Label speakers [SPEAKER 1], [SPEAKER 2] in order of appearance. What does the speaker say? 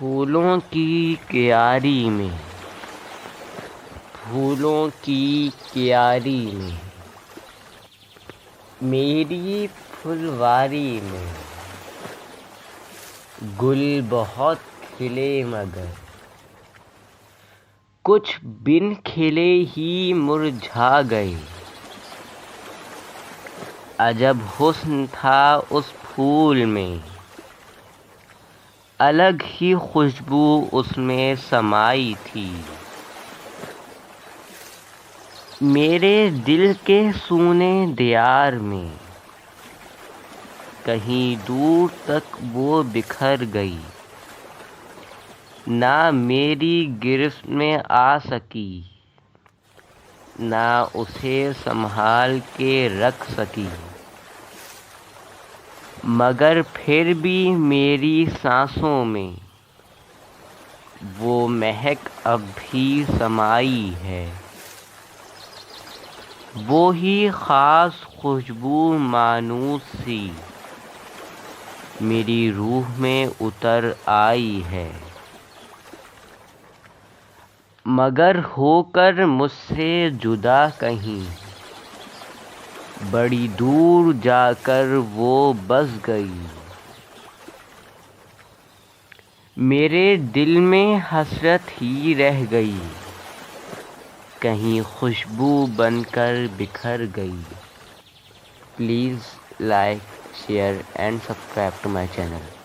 [SPEAKER 1] پھولوں کی کیاری میں، پھولوں کی کیاری میں، میری پھلواری میں گل بہت کھلے مگر کچھ بن کھلے ہی مرجھا گئے۔ عجب حسن تھا اس پھول میں، الگ ہی خوشبو اس میں سمائی تھی۔ میرے دل کے سونے دیار میں کہیں دور تک وہ بکھر گئی، نہ میری گرفت میں آ سکی، نہ اسے سنبھال کے رکھ سکی، مگر پھر بھی میری سانسوں میں وہ مہک اب بھی سمائی ہے۔ وہی خاص خوشبو مانوس سی میری روح میں اتر آئی ہے، مگر ہو کر مجھ سے جدا کہیں بڑی دور جا کر وہ بس گئی۔ میرے دل میں حسرت ہی رہ گئی، کہیں خوشبو بن کر بکھر گئی۔ Please like, share and subscribe to my channel.